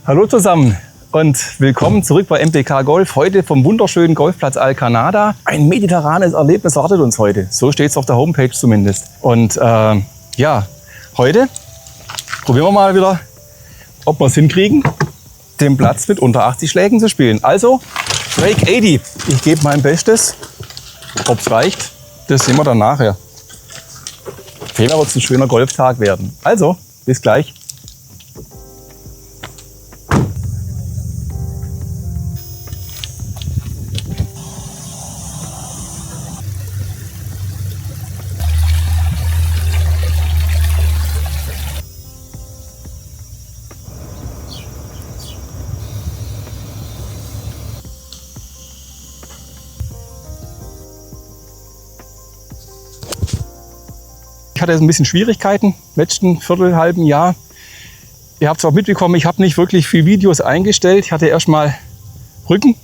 Hallo zusammen und willkommen zurück bei MPK Golf. Heute vom wunderschönen Golfplatz Alcanada. Ein mediterranes Erlebnis wartet uns heute. So steht es auf der Homepage zumindest. Und ja, heute probieren wir mal wieder, ob wir es hinkriegen, den Platz mit unter 80 Schlägen zu spielen. Also Break 80. Ich gebe mein Bestes. Ob es reicht, das sehen wir dann nachher. Auf jeden Fall wird es ein schöner Golftag werden. Also, bis gleich. Ich hatte jetzt ein bisschen Schwierigkeiten im letzten halben Jahr. Ihr habt es auch mitbekommen, ich habe nicht wirklich viel Videos eingestellt. Ich hatte erst mal Rücken,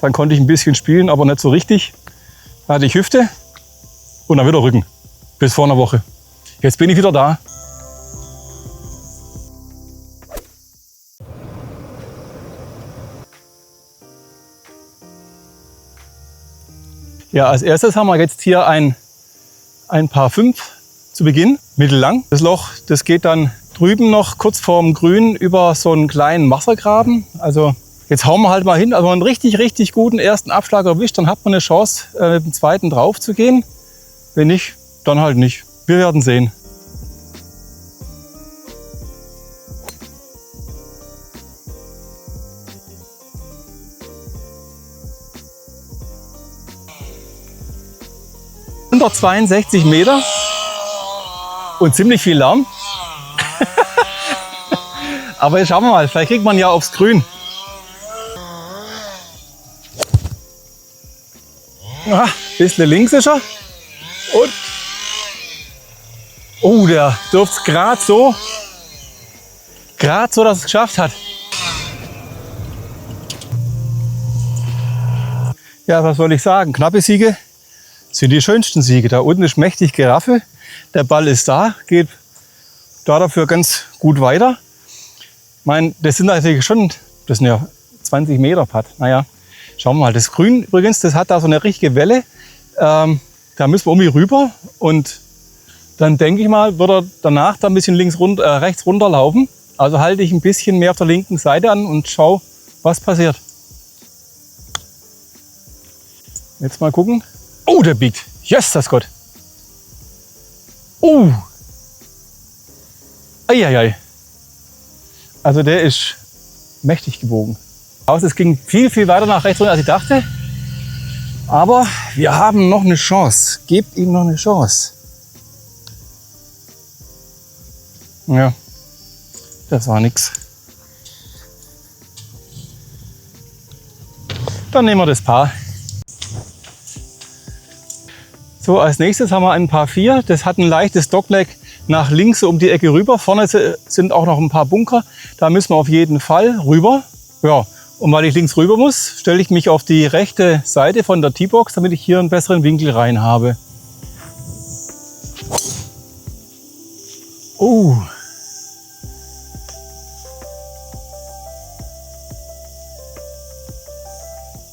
dann konnte ich ein bisschen spielen, aber nicht so richtig. Dann hatte ich Hüfte und dann wieder Rücken, bis vor einer Woche. Jetzt bin ich wieder da. Ja, als erstes haben wir jetzt hier ein Paar 5 zu Beginn, mittellang. Das Loch, das geht dann drüben noch kurz vorm Grün über so einen kleinen Wassergraben. Also jetzt hauen wir halt mal hin, also einen richtig guten ersten Abschlag erwischt, dann hat man eine Chance, mit dem zweiten drauf zu gehen. Wenn nicht, dann halt nicht. Wir werden sehen. Unter 62 Meter und ziemlich viel Lärm. Aber jetzt schauen wir mal, vielleicht kriegt man ja aufs Grün. Ah, bisschen links ist er. Und oh, der dürfte es gerade so, dass er es geschafft hat. Ja, was soll ich sagen? Knappe Siege sind die schönsten Siege. Da unten ist mächtig Geraffel. Der Ball ist da, geht da dafür ganz gut weiter. Ich meine, das sind natürlich schon, das sind ja 20 Meter Putt. Naja, schauen wir mal. Das Grün übrigens, das hat da so eine richtige Welle. Da müssen wir irgendwie rüber und dann denke ich mal, wird er danach da ein bisschen rechts runterlaufen. Also halte ich ein bisschen mehr auf der linken Seite an und schau, was passiert. Jetzt mal gucken. Oh, der biegt. Yes, das Gott. Oh. Eieiei. Also der ist mächtig gebogen. Es ging viel weiter nach rechts runter, als ich dachte. Aber wir haben noch eine Chance. Gebt ihm noch eine Chance. Ja, das war nix. Dann nehmen wir das Paar. So, als nächstes haben wir ein Paar 4. Das hat ein leichtes Dogleg nach links so um die Ecke rüber. Vorne sind auch noch ein paar Bunker. Da müssen wir auf jeden Fall rüber. Ja, und weil ich links rüber muss, stelle ich mich auf die rechte Seite von der Teebox, damit ich hier einen besseren Winkel rein habe. Oh.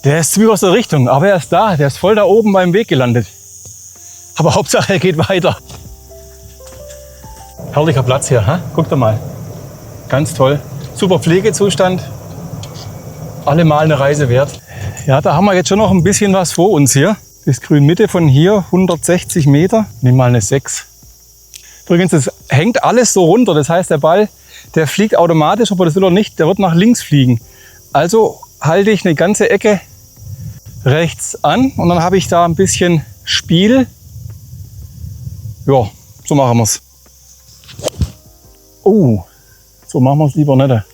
Der ist ziemlich aus der Richtung, aber er ist da. Der ist voll da oben beim Weg gelandet. Aber Hauptsache, er geht weiter. Herrlicher Platz hier, ha? Guckt mal. Ganz toll. Super Pflegezustand. Allemal eine Reise wert. Ja, da haben wir jetzt schon noch ein bisschen was vor uns hier. Bis Grünmitte von hier 160 Meter. Nimm mal eine 6. Übrigens, das hängt alles so runter. Das heißt, der Ball, der fliegt automatisch, aber das will er nicht. Der wird nach links fliegen. Also halte ich eine ganze Ecke rechts an und dann habe ich da ein bisschen Spiel. Ja, so machen wir es. Oh, so machen wir es lieber nicht.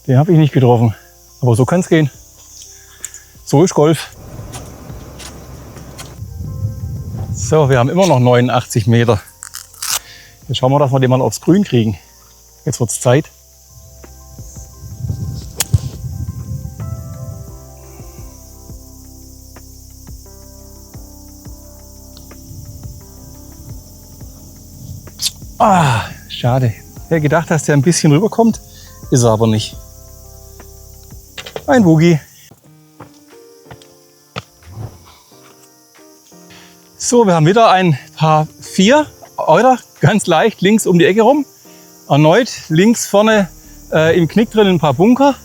Den habe ich nicht getroffen. Aber so kann es gehen. So ist Golf. So, wir haben immer noch 89 Meter. Jetzt schauen wir, dass wir den mal aufs Grün kriegen. Jetzt wird es Zeit. Ah, schade. Ich hätte gedacht, dass der ein bisschen rüberkommt. Ist er aber nicht. Ein Boogie. So, wir haben wieder ein Paar 4, oder? Ganz leicht links um die Ecke rum. Erneut links vorne im Knick drin ein paar Bunker.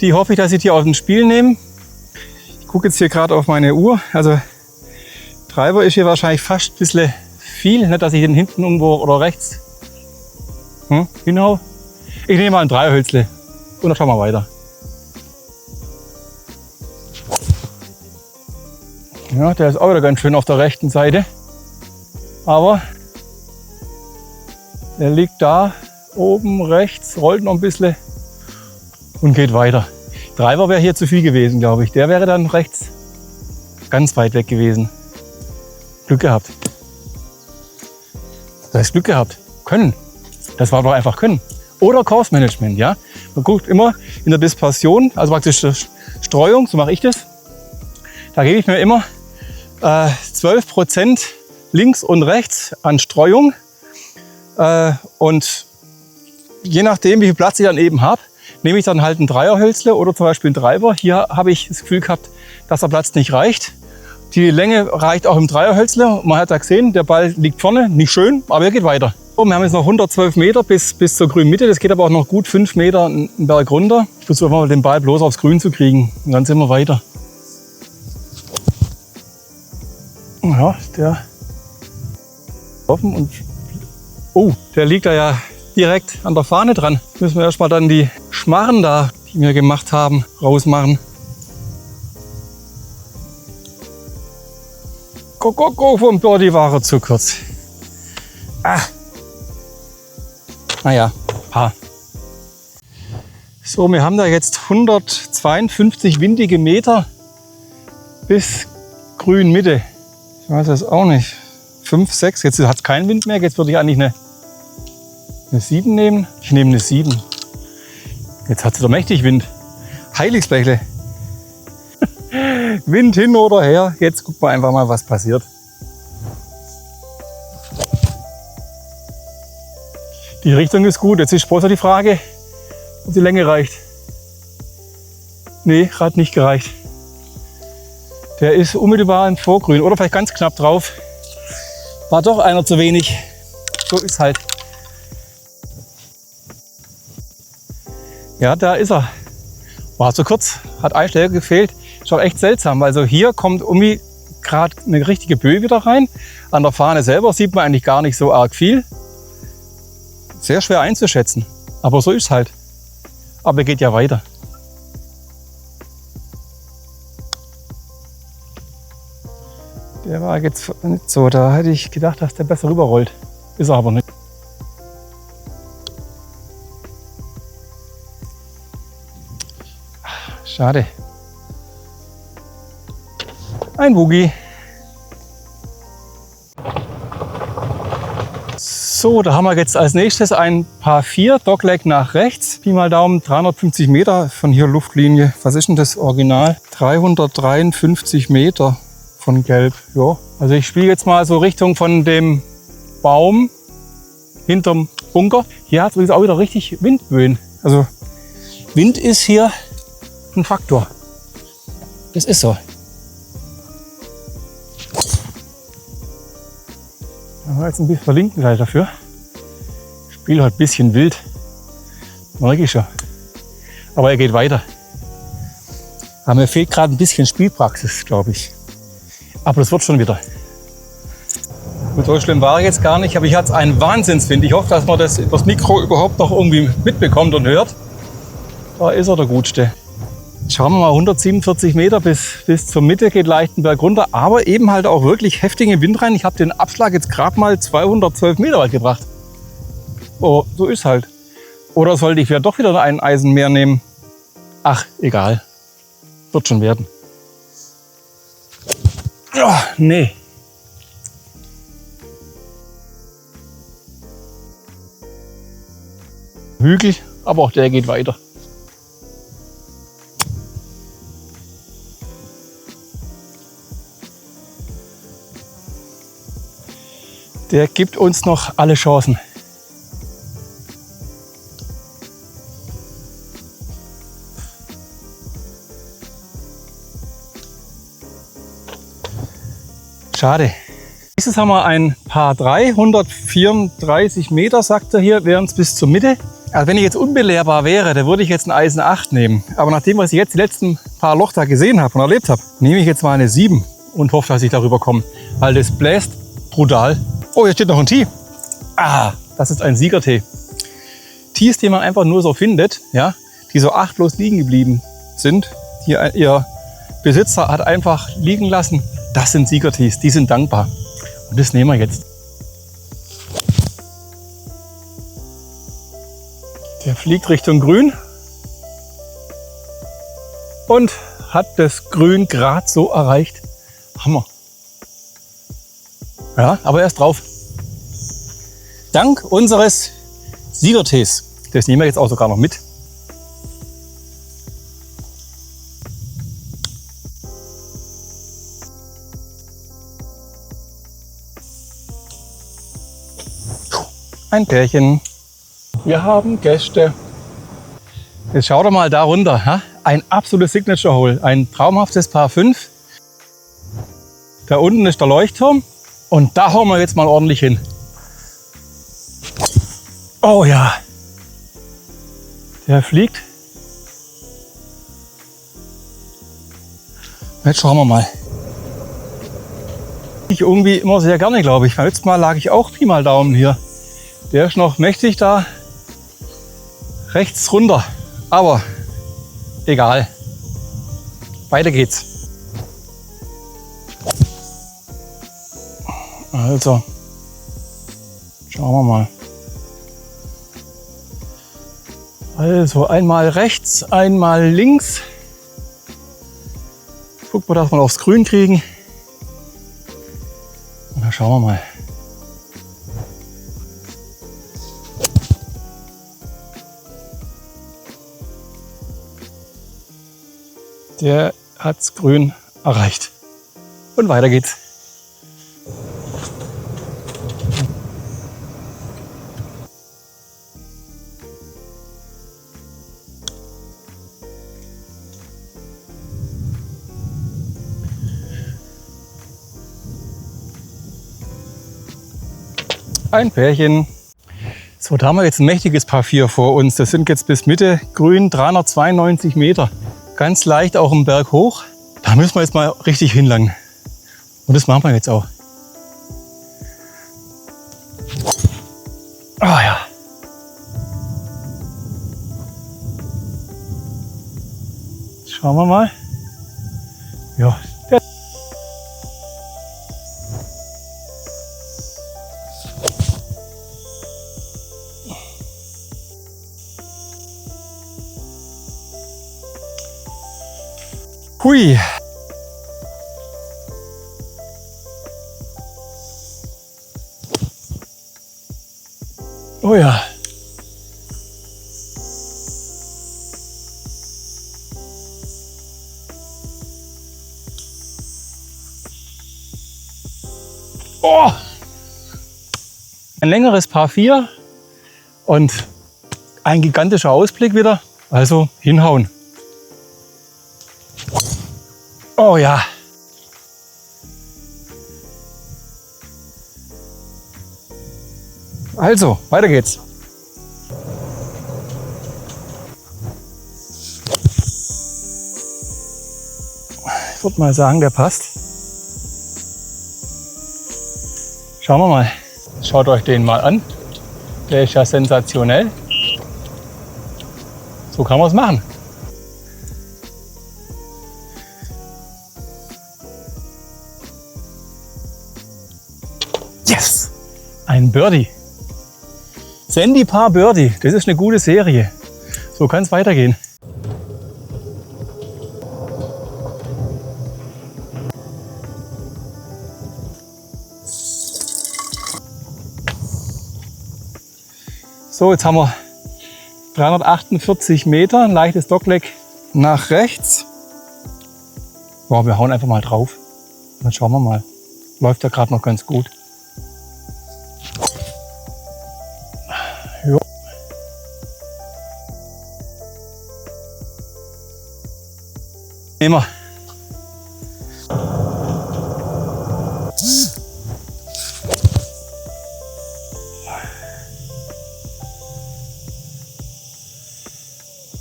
Die hoffe ich, dass ich die aus dem Spiel nehme. Ich gucke jetzt hier gerade auf meine Uhr. Also Treiber ist hier wahrscheinlich fast ein bisschen viel. Nicht, dass ich den hinten irgendwo oder rechts hinhau. Ich nehme mal ein Dreierhölzle und dann schauen wir weiter. Ja, der ist auch wieder ganz schön auf der rechten Seite. Aber der liegt da oben rechts, rollt noch ein bisschen und geht weiter. Treiber wäre hier zu viel gewesen, glaube ich. Der wäre dann rechts ganz weit weg gewesen. Glück gehabt. Das heißt Glück gehabt. Können. Das war doch einfach Können. Oder Course Management, ja. Man guckt immer in der Dispersion, also praktisch Streuung, so mache ich das. Da gebe ich mir immer 12% links und rechts an Streuung. Und je nachdem, wie viel Platz ich dann eben habe, nehme ich dann halt ein Dreierhölzle oder zum Beispiel einen Treiber. Hier habe ich das Gefühl gehabt, dass der Platz nicht reicht. Die Länge reicht auch im Dreierhölzle. Man hat da gesehen, der Ball liegt vorne, nicht schön, aber er geht weiter. So, wir haben jetzt noch 112 Meter bis zur grünen Mitte. Das geht aber auch noch gut 5 Meter einen Berg runter. Ich versuche mal den Ball bloß aufs Grün zu kriegen. Und dann sind wir weiter. Ja, der offen und oh, der liegt da ja direkt an der Fahne dran. Müssen wir erstmal dann die Schmarren da, die wir gemacht haben, rausmachen. Go, vom Birdie war er zu kurz. Ah. Naja, Paar. So, wir haben da jetzt 152 windige Meter bis grün Mitte. Ich weiß es auch nicht. 5, 6, jetzt hat es keinen Wind mehr. Jetzt würde ich eigentlich eine 7 nehmen. Ich nehme eine 7. Jetzt hat es wieder mächtig Wind. Heiligsblechle. Wind hin oder her. Jetzt gucken wir einfach mal, was passiert. Die Richtung ist gut. Jetzt ist bloß die Frage, ob die Länge reicht. Nee, hat nicht gereicht. Der ist unmittelbar im Vorgrün oder vielleicht ganz knapp drauf. War doch einer zu wenig. So ist halt. Ja, da ist er. War zu kurz, hat ein Schläger gefehlt. Ist auch echt seltsam. Also hier kommt irgendwie gerade eine richtige Böe wieder rein. An der Fahne selber sieht man eigentlich gar nicht so arg viel. Sehr schwer einzuschätzen. Aber so ist es halt. Aber er geht ja weiter. Der war jetzt nicht so. Da hätte ich gedacht, dass der besser rüberrollt. Ist er aber nicht. Schade. Ein Boogie. So, da haben wir jetzt als nächstes ein Paar 4, Dogleg nach rechts. Pi mal Daumen, 350 Meter von hier Luftlinie. Was ist denn das Original? 353 Meter von Gelb. Ja. Also ich spiele jetzt mal so Richtung von dem Baum hinterm Bunker. Hier hat es übrigens auch wieder richtig Windböen. Also Wind ist hier ein Faktor. Das ist so. Aber jetzt ein bisschen verlinken gleich dafür. Ich spiele heute ein bisschen wild. Merke ich schon. Aber er geht weiter. Aber mir fehlt gerade ein bisschen Spielpraxis, glaube ich. Aber das wird schon wieder. Und so schlimm war er jetzt gar nicht, aber ich hatte einen Wahnsinnswind. Ich hoffe, dass man das über das Mikro überhaupt noch irgendwie mitbekommt und hört. Da ist er, der Gutste. Schauen wir mal, 147 Meter bis zur Mitte, geht leicht einen Berg runter, aber eben halt auch wirklich heftigen Wind rein. Ich habe den Abschlag jetzt gerade mal 212 Meter weit gebracht. Oh, so ist halt. Oder sollte ich ja doch wieder ein Eisen mehr nehmen? Ach, egal. Wird schon werden. Oh, nee. Hügel, aber auch der geht weiter. Der gibt uns noch alle Chancen. schade. Dieses haben wir ein Paar 3, 134 Meter, sagt er hier, wären es bis zur Mitte. Also wenn ich jetzt unbelehrbar wäre, dann würde ich jetzt ein Eisen 8 nehmen. Aber nachdem, was ich jetzt die letzten paar Loch da gesehen habe und erlebt habe, nehme ich jetzt mal eine 7 und hoffe, dass ich darüber komme. Weil das bläst brutal. Oh, hier steht noch ein Tee. Ah, das ist ein Siegertee. Tees, die man einfach nur so findet, ja, die so achtlos liegen geblieben sind, die ihr Besitzer hat einfach liegen lassen. Das sind Siegertees, die sind dankbar. Und das nehmen wir jetzt. Der fliegt Richtung Grün und hat das Grün gerade so erreicht. Hammer. Ja, aber er ist drauf. Dank unseres Siegertees. Das nehmen wir jetzt auch sogar noch mit. Ein Pärchen. Wir haben Gäste. Jetzt schaut doch mal da runter. Ha? Ein absolutes Signature Hole. Ein traumhaftes Paar 5. Da unten ist der Leuchtturm. Und da hauen wir jetzt mal ordentlich hin. Oh ja. Der fliegt. Jetzt schauen wir mal. Ich irgendwie immer sehr gerne, glaube ich. Beim letzten Mal lag ich auch Pi mal Daumen hier. Der ist noch mächtig da rechts runter. Aber egal. Weiter geht's. Also, schauen wir mal. Also einmal rechts, einmal links. Gucken wir, dass wir aufs Grün kriegen. Und dann schauen wir mal. Der hat's Grün erreicht. Und weiter geht's. Ein Pärchen. So, da haben wir jetzt ein mächtiges Paar 4 vor uns. Das sind jetzt bis Mitte Grün 392 Meter. Ganz leicht auch im Berg hoch. Da müssen wir jetzt mal richtig hinlangen. Und das machen wir jetzt auch. Ah ja. Schauen wir mal. Ja. Hui. Oh ja. Oh. Ein längeres Paar 4 und ein gigantischer Ausblick wieder. Also hinhauen. Oh ja. Also, weiter geht's. Ich würde mal sagen, der passt. Schauen wir mal. Schaut euch den mal an. Der ist ja sensationell. So kann man es machen. Yes! Ein Birdie. Sandy Paar Birdie. Das ist eine gute Serie. So kann es weitergehen. So, jetzt haben wir 348 Meter, ein leichtes Dogleg nach rechts. Boah, wir hauen einfach mal drauf. Dann schauen wir mal. Läuft ja gerade noch ganz gut. Jo. Nehmen wir.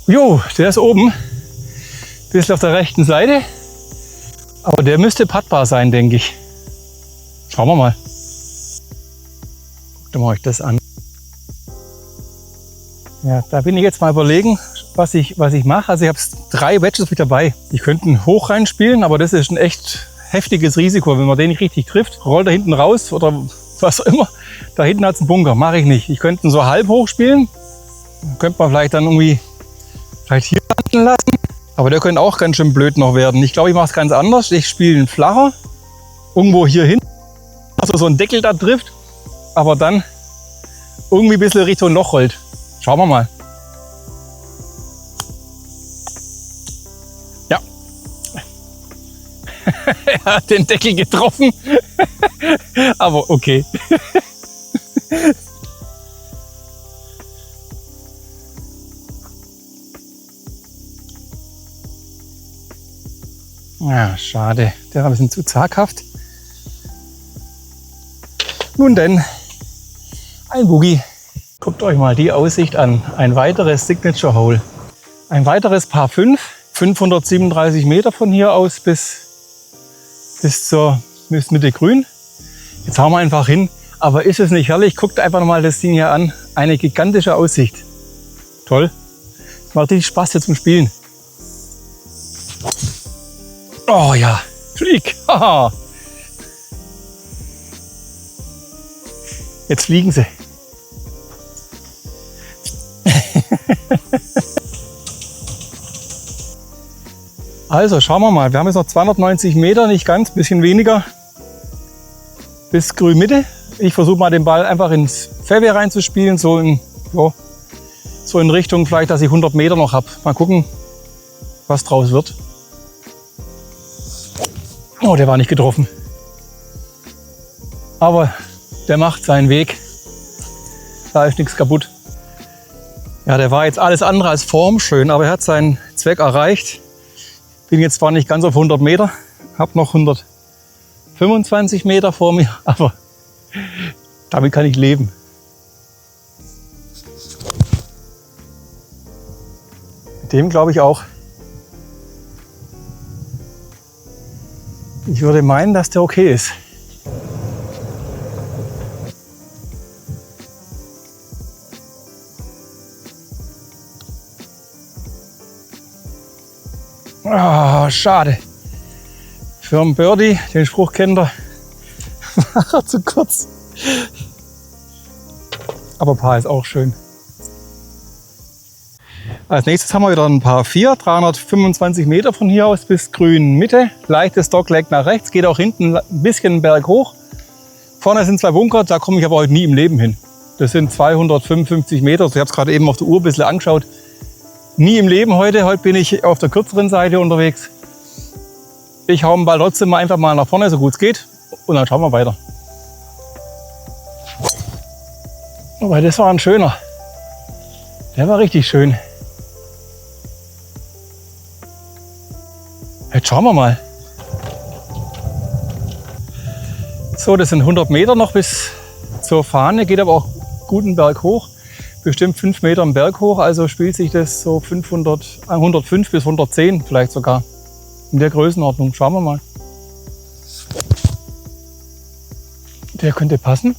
Jo, der ist oben. Bisschen auf der rechten Seite. Aber der müsste paddbar sein, denke ich. Schauen wir mal. Guckt mal euch das an. Ja, da bin ich jetzt mal überlegen, was ich mache. Also ich habe 3 Wedges mit dabei. Ich könnte einen hoch reinspielen, aber das ist ein echt heftiges Risiko. Wenn man den nicht richtig trifft, rollt er hinten raus oder was auch immer. Da hinten hat es einen Bunker. Mache ich nicht. Ich könnte ihn so halb hoch spielen. Könnte man vielleicht dann irgendwie hier landen lassen. Aber der könnte auch ganz schön blöd noch werden. Ich glaube, ich mache es ganz anders. Ich spiele ihn flacher. Irgendwo hier hin. Also so ein Deckel da trifft. Aber dann irgendwie ein bisschen Richtung Loch rollt. Schauen wir mal. Ja. Er hat den Deckel getroffen. Aber okay. Ja, schade. Der war ein bisschen zu zaghaft. Nun denn, ein Boogie. Guckt euch mal die Aussicht an. Ein weiteres Signature Hole. Ein weiteres Par 5. 537 Meter von hier aus bis zur Mitte grün. Jetzt hauen wir einfach hin. Aber ist es nicht herrlich? Guckt einfach mal das Ding hier an. Eine gigantische Aussicht. Toll. Es macht richtig Spaß hier zum Spielen. Oh ja, flieg. Haha. Jetzt fliegen sie. Also schauen wir mal, wir haben jetzt noch 290 Meter, nicht ganz, ein bisschen weniger, bis grün Mitte. Ich versuche mal den Ball einfach ins Fairway reinzuspielen, so in Richtung vielleicht, dass ich 100 Meter noch habe. Mal gucken, was draus wird. Oh, der war nicht getroffen. Aber der macht seinen Weg. Da ist nichts kaputt. Ja, der war jetzt alles andere als formschön, aber er hat seinen Zweck erreicht. Bin jetzt zwar nicht ganz auf 100 Meter, habe noch 125 Meter vor mir, aber damit kann ich leben. Mit dem glaube ich auch. Ich würde meinen, dass der okay ist. Ah, schade. Für einen Birdie, den Spruch kennt er, war er zu kurz. Aber Par ist auch schön. Als nächstes haben wir wieder ein Par 4, 325 Meter von hier aus bis grün Mitte. Leichtes Dogleg nach rechts, geht auch hinten ein bisschen berghoch. Vorne sind 2 Bunker, da komme ich aber heute nie im Leben hin. Das sind 255 Meter, ich habe es gerade eben auf der Uhr ein bisschen angeschaut. Nie im Leben heute. Heute bin ich auf der kürzeren Seite unterwegs. Ich hau den Ball trotzdem mal einfach mal nach vorne, so gut es geht. Und dann schauen wir weiter. Aber das war ein schöner. Der war richtig schön. Jetzt schauen wir mal. So, das sind 100 Meter noch bis zur Fahne. Geht aber auch guten Berg hoch. Bestimmt 5 Meter am Berg hoch, also spielt sich das so 105 bis 110 vielleicht sogar. In der Größenordnung. Schauen wir mal. Der könnte passen.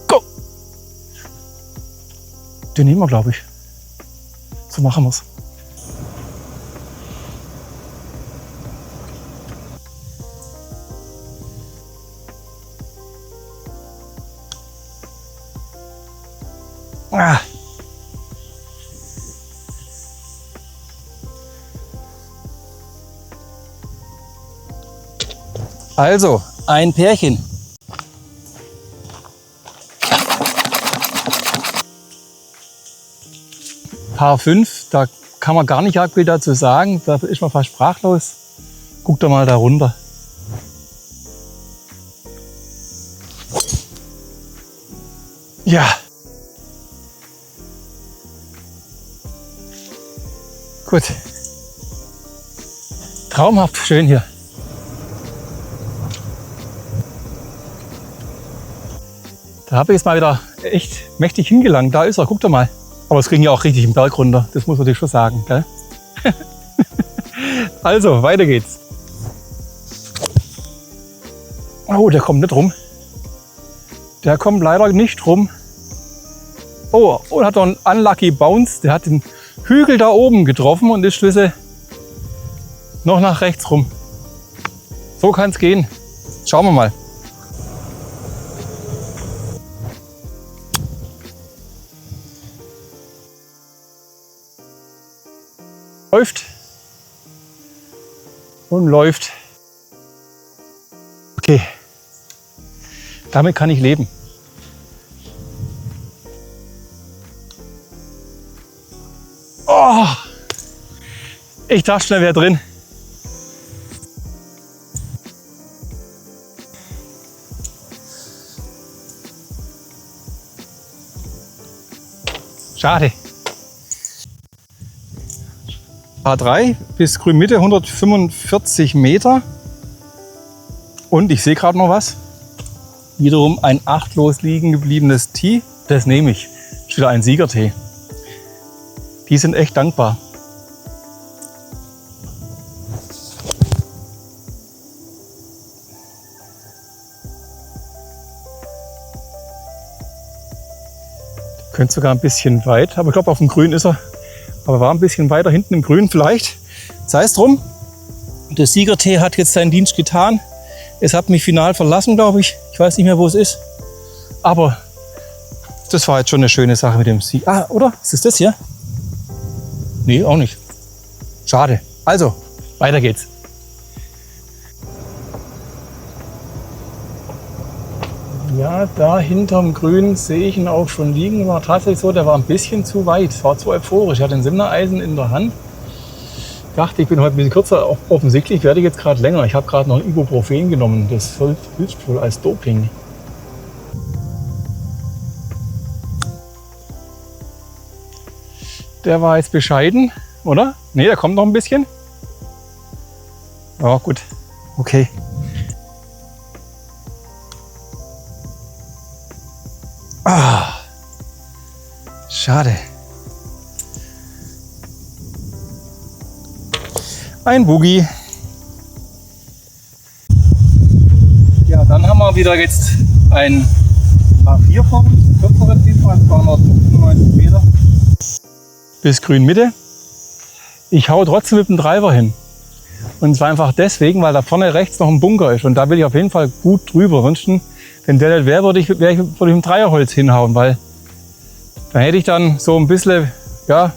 Go! Den nehmen wir, glaube ich. So machen wir es. Ah. Also, ein Pärchen. Par 5, da kann man gar nicht arg viel dazu sagen. Da ist man fast sprachlos. Guckt doch mal da runter. Ja. Gut. Traumhaft schön hier. Da habe ich jetzt mal wieder echt mächtig hingelangt. Da ist er, guck doch mal. Aber es ging ja auch richtig den Berg runter, das muss man dir schon sagen, gell? Also, weiter geht's. Oh, der kommt nicht rum. Der kommt leider nicht rum. Oh, und hat doch einen Unlucky Bounce. Der hat den Hügel da oben getroffen und ist schließlich noch nach rechts rum. So kann es gehen. Schauen wir mal. Läuft und läuft. Okay, damit kann ich leben. Oh, ich dachte schnell, wäre drin. Schade. A3 bis Grünmitte 145 Meter. Und ich sehe gerade noch was. Wiederum ein achtlos liegen gebliebenes Tee. Das nehme ich. Ist wieder ein Siegertee. Die sind echt dankbar. Könnte sogar ein bisschen weit, aber ich glaube auf dem Grün ist er. Aber war ein bisschen weiter hinten im Grün vielleicht. Sei es drum. Der Siegertee hat jetzt seinen Dienst getan. Es hat mich final verlassen, glaube ich. Ich weiß nicht mehr, wo es ist. Aber das war jetzt schon eine schöne Sache mit dem Sieg. Ah, oder? Ist es das hier? Nee, auch nicht. Schade. Also, weiter geht's. Ja, da hinterm Grün sehe ich ihn auch schon liegen. War tatsächlich so, der war ein bisschen zu weit. Es war zu euphorisch. Ich hatte ein Simner-Eisen in der Hand. Ich dachte, ich bin heute ein bisschen kürzer. Offensichtlich werde ich jetzt gerade länger. Ich habe gerade noch ein Ibuprofen genommen. Das hilft wohl als Doping. Der war jetzt bescheiden, oder? Ne, da kommt noch ein bisschen. Ja, gut. Okay. Ah, schade. Ein Boogie. Ja, dann haben wir wieder jetzt ein A4 vor uns, kürzere Zielfahrt, 295 Meter bis Grünmitte. Ich hau trotzdem mit dem Driver hin. Und zwar einfach deswegen, weil da vorne rechts noch ein Bunker ist und da will ich auf jeden Fall gut drüber wünschen. Wenn der nicht wäre, würde ich mit dem Dreierholz hinhauen, weil dann hätte ich dann so ein bisschen, ja,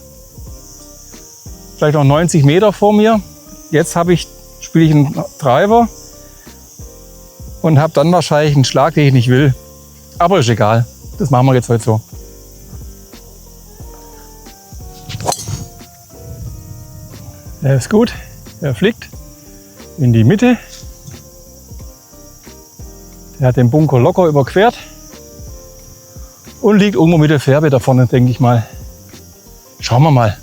vielleicht noch 90 Meter vor mir. Jetzt spiele ich einen Driver und habe dann wahrscheinlich einen Schlag, den ich nicht will. Aber ist egal, das machen wir jetzt heute so. Der ist gut, der fliegt in die Mitte. Der hat den Bunker locker überquert und liegt irgendwo mit der Färbe da vorne, denke ich mal. Schauen wir mal.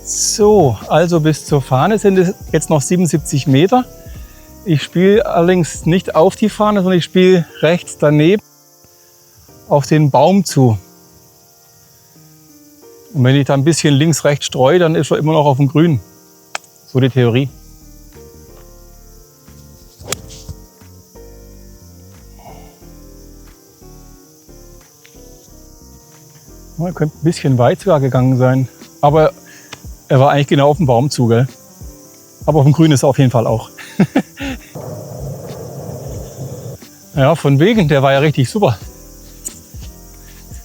So, also bis zur Fahne sind es jetzt noch 77 Meter. Ich spiele allerdings nicht auf die Fahne, sondern ich spiele rechts daneben auf den Baum zu. Und wenn ich da ein bisschen links, rechts streue, dann ist er immer noch auf dem Grün. So die Theorie. Er könnte ein bisschen weit sogar gegangen sein, aber er war eigentlich genau auf dem Baum zu, gell? Aber auf dem Grün ist er auf jeden Fall auch. Ja, von wegen, der war ja richtig super.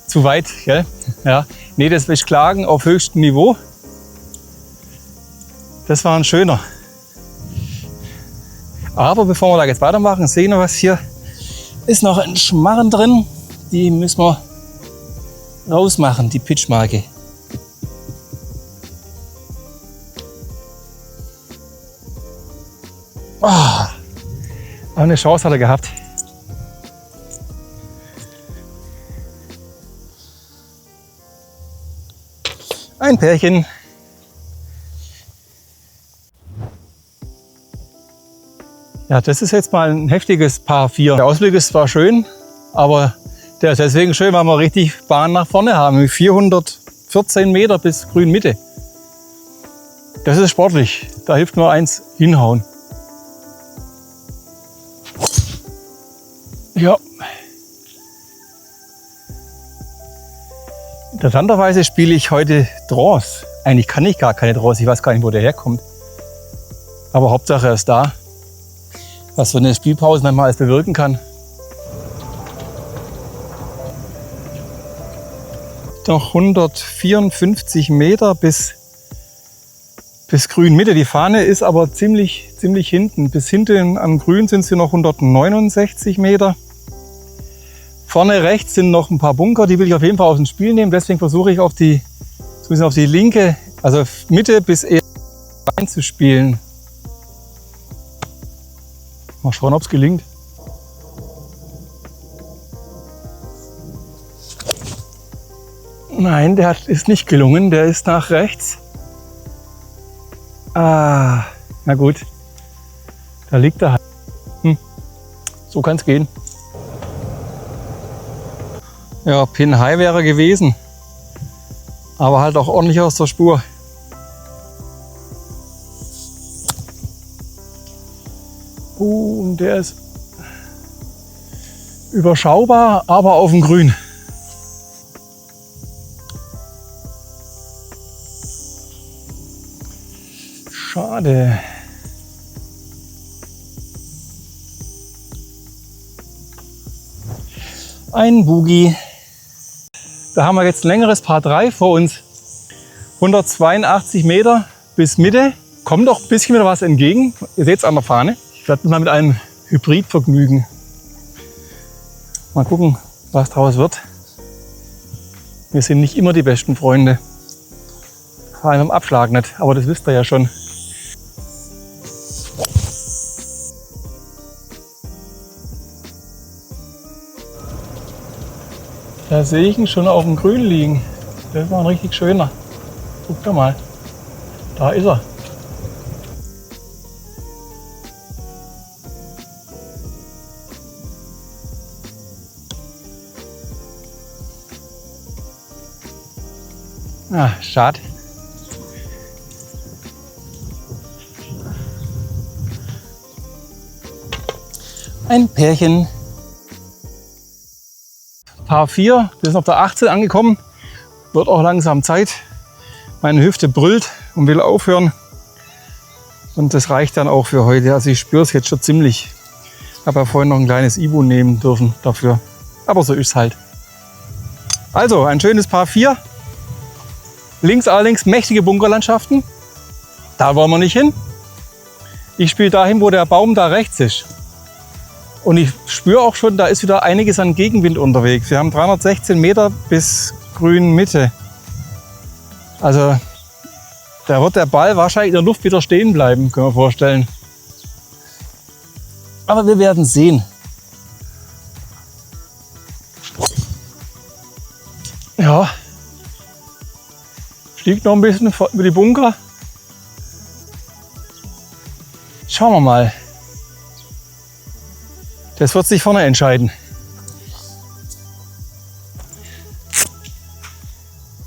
Zu weit, gell? Ja. Nee, das ist Klagen auf höchstem Niveau. Das war ein schöner. Aber bevor wir da jetzt weitermachen, sehen wir was hier. Ist noch ein Schmarren drin. Die müssen wir rausmachen, die Pitchmarke. Oh, aber eine Chance hat er gehabt. Ein Pärchen. Ja, das ist jetzt mal ein heftiges Paar 4. Der Ausblick ist zwar schön, aber Der ist deswegen schön, weil wir richtig Bahn nach vorne haben. 414 Meter bis Grünmitte. Das ist sportlich. Da hilft nur eins, hinhauen. Ja. Interessanterweise spiele ich heute Draws. Eigentlich kann ich gar keine Draws. Ich weiß gar nicht, wo der herkommt. Aber Hauptsache er ist da. Was so eine Spielpause manchmal alles bewirken kann. Noch 154 Meter bis Grünmitte. Die Fahne ist aber ziemlich hinten. Bis hinten am Grün sind es hier noch 169 Meter. Vorne rechts sind noch ein paar Bunker, die will ich auf jeden Fall aus dem Spiel nehmen. Deswegen versuche ich auf die linke, also Mitte bis eher reinzuspielen. Mal schauen, ob es gelingt. Nein, ist nicht gelungen. Der ist nach rechts. Ah, na gut. Da liegt er. So kann es gehen. Ja, Pin High wäre gewesen. Aber halt auch ordentlich aus der Spur. Und der ist überschaubar, aber auf dem Grün. Schade. Ein Boogie. Da haben wir jetzt ein längeres Par 3 vor uns. 182 Meter bis Mitte. Kommt doch ein bisschen wieder was entgegen. Ihr seht es an der Fahne. Ich werde mich mal mit einem Hybrid vergnügen. Mal gucken, was draus wird. Wir sind nicht immer die besten Freunde. Vor allem am Abschlag nicht, aber das wisst ihr ja schon. Da sehe ich ihn schon auf dem Grün liegen. Das war ein richtig schöner. Guckt mal. Da ist er. Ah, schade. Ein Pärchen. Par 4, wir sind auf der 18 angekommen. Wird auch langsam Zeit. Meine Hüfte brüllt und will aufhören. Und das reicht dann auch für heute. Also ich spüre es jetzt schon ziemlich. Ich habe ja vorhin noch ein kleines Ibu nehmen dürfen dafür. Aber so ist es halt. Also ein schönes Par 4. Links allerdings mächtige Bunkerlandschaften. Da wollen wir nicht hin. Ich spiele dahin, wo der Baum da rechts ist. Und ich spüre auch schon, da ist wieder einiges an Gegenwind unterwegs. Wir haben 316 Meter bis Grünmitte. Also da wird der Ball wahrscheinlich in der Luft wieder stehen bleiben, können wir vorstellen. Aber wir werden sehen. Ja, fliegt noch ein bisschen über die Bunker. Schauen wir mal. Das wird sich vorne entscheiden.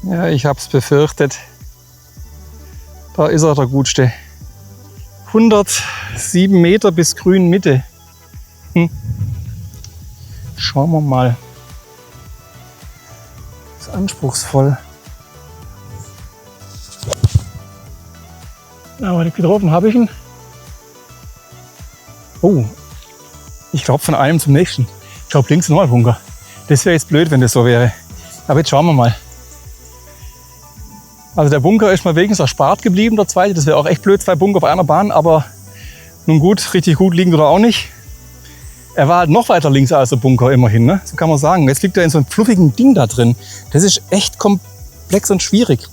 Ja, ich habe es befürchtet. Da ist er, der Gutste. 107 Meter bis Grünmitte. Schauen wir mal. Das ist anspruchsvoll. Aber nicht getroffen habe ich ihn. Oh. Ich glaube von einem zum nächsten. Ich glaube links nochmal Bunker. Das wäre jetzt blöd, wenn das so wäre. Aber jetzt schauen wir mal. Also der Bunker ist mal wenigstens erspart geblieben, der zweite. Das wäre auch echt blöd, 2 Bunker auf einer Bahn. Aber nun gut, richtig gut liegen wir da auch nicht. Er war halt noch weiter links als der Bunker immerhin, ne? So kann man sagen. Jetzt liegt er in so einem fluffigen Ding da drin. Das ist echt komplex und schwierig,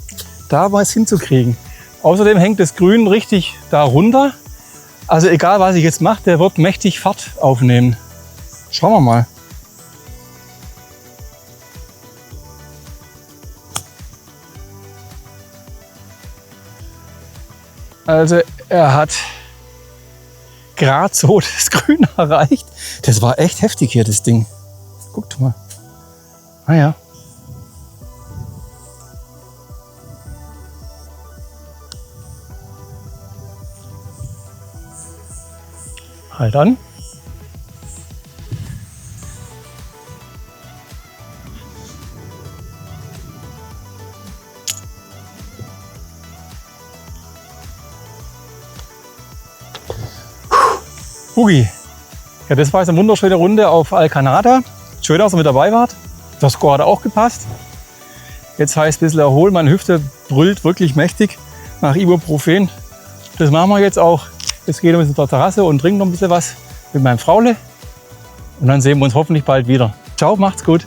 da was hinzukriegen. Außerdem hängt das Grün richtig da runter. Also egal, was ich jetzt mache, der wird mächtig Fahrt aufnehmen. Schauen wir mal. Also er hat gerade so das Grün erreicht. Das war echt heftig hier, das Ding. Guckt mal. Ah ja. Halt an. Hugi. Ja, das war jetzt eine wunderschöne Runde auf Alcanada. Schön, dass ihr mit dabei wart. Der Score hat auch gepasst. Jetzt heißt ein bisschen erholen. Meine Hüfte brüllt wirklich mächtig nach Ibuprofen. Das machen wir jetzt auch. Jetzt gehen wir ein bisschen zur Terrasse und trinken noch ein bisschen was mit meinem Fraule. Und dann sehen wir uns hoffentlich bald wieder. Ciao, macht's gut.